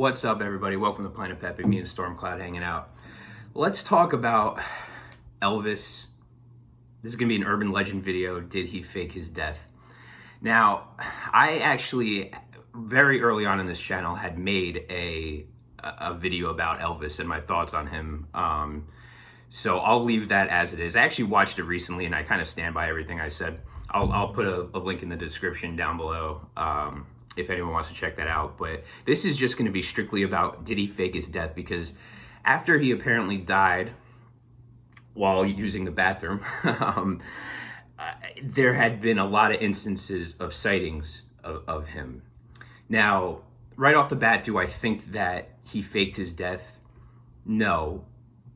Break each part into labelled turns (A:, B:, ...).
A: What's up, everybody? Welcome to planet-Pepe. Me and Stormcloud hanging out. Let's talk about Elvis. This is going to be an urban legend video. Did he fake his death? Now, I actually, very early on in this channel, had made a video about Elvis and my thoughts on him. So I'll leave that as it is. I actually watched it recently, and I kind of stand by everything I said. I'll put a link in the description down below if anyone wants to check that out. But this is just going to be strictly about, did he fake his death? Because after he apparently died while using the bathroom, there had been a lot of instances of sightings of him. Now, right off the bat, do I think that he faked his death? No.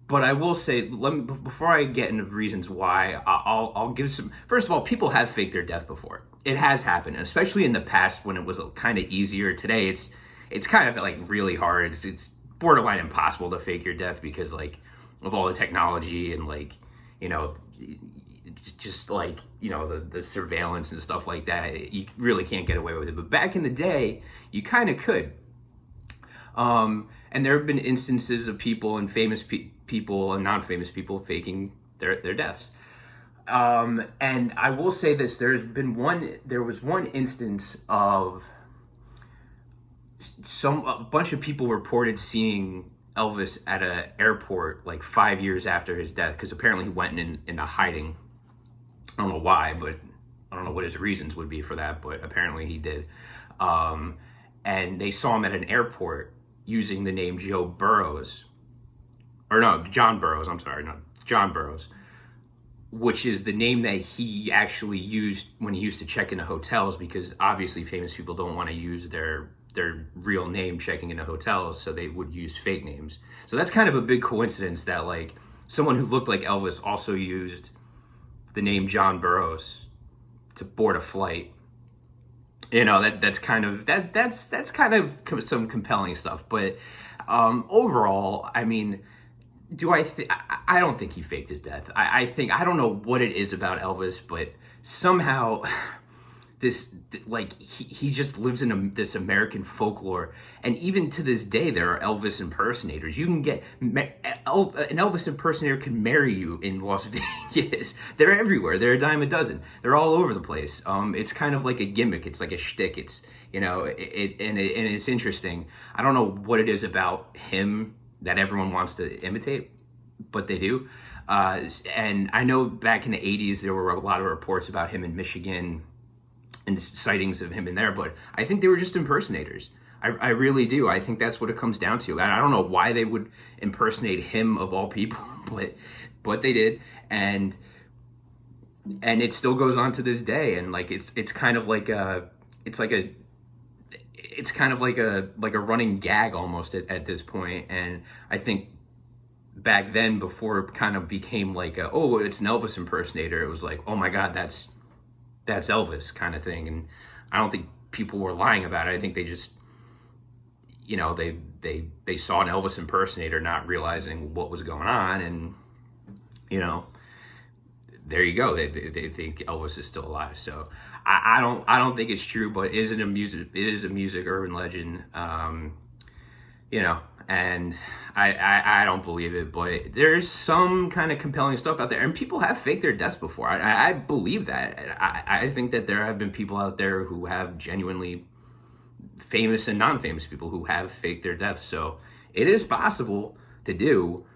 A: But I will say, before I get into reasons why, I'll give some. First of all, people have faked their death before. It has happened, especially in the past when it was kind of easier. Today, it's kind of like really hard. It's borderline impossible to fake your death because like of all the technology and like, you know, just like, you know, the surveillance and stuff like that. You really can't get away with it. But back in the day, you kind of could. And there have been instances of people and famous people and non-famous people faking their deaths. And I will say this: there was one instance of a bunch of people reported seeing Elvis at an airport like 5 years after his death, because apparently he went into hiding. I don't know why, but I don't know what his reasons would be for that, but apparently he did. And they saw him at an airport using the name John Burroughs, which is the name that he actually used when he used to check into hotels, because obviously famous people don't want to use their real name checking into hotels, so they would use fake names. So that's kind of a big coincidence that like someone who looked like Elvis also used the name John Burroughs to board a flight. You know, that's kind of some compelling stuff. But overall, I mean, I don't think he faked his death. I don't know what it is about Elvis, but somehow he just lives in this American folklore. And even to this day, there are Elvis impersonators. You can get an Elvis impersonator can marry you in Las Vegas. They're everywhere. They're a dime a dozen. They're all over the place. It's kind of like a gimmick. It's like a shtick. It's, you know, and it's interesting. I don't know what it is about him that everyone wants to imitate, but they do. And I know back in the 80s, there were a lot of reports about him in Michigan and sightings of him in there, but I think they were just impersonators. I really do. I think that's what it comes down to. And I don't know why they would impersonate him of all people, but they did. And it still goes on to this day. And like, it's kind of like a running gag almost at this point. And I think back then, before it kind of became like it's an Elvis impersonator, it was like, oh my God, that's Elvis kind of thing. And I don't think people were lying about it. I think they just, you know, they saw an Elvis impersonator not realizing what was going on, and, you know, there you go. They think Elvis is still alive. So I don't think it's true, but it is a music urban legend. You know, and I don't believe it, but there's some kind of compelling stuff out there, and people have faked their deaths before. I believe that. I think that there have been people out there who have genuinely famous and non-famous people who have faked their deaths. So it is possible to do,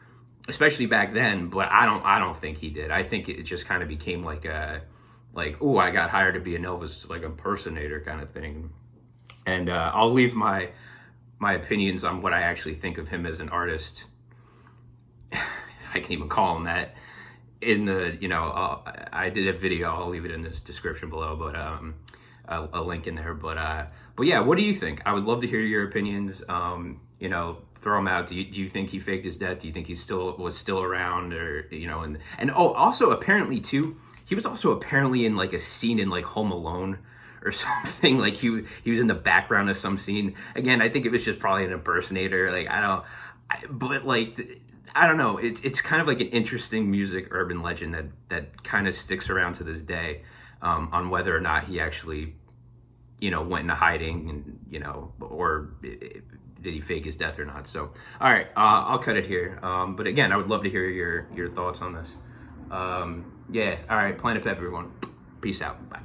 A: especially back then. But I don't think he did. I think it just kind of became like I got hired to be an Elvis like impersonator kind of thing. And I'll leave my opinions on what I actually think of him as an artist, if I can even call him that, in the, you know, I did a video, I'll leave it in this description below, but a link in there. But yeah, what do you think? I would love to hear your opinions. You know, throw them out. Do you think he faked his death? Do you think he was still around, or, you know, and also apparently too, he was also apparently in like a scene in like Home Alone or something. Like he was in the background of some scene. Again, I think it was just probably an impersonator. Like, but like, I don't know. It's kind of like an interesting music urban legend that kind of sticks around to this day, on whether or not he actually, you know, went into hiding, and, you know, or did he fake his death or not. So, all right, I'll cut it here. But again, I would love to hear your thoughts on this. Yeah, all right, Planet Pep, everyone. Peace out. Bye.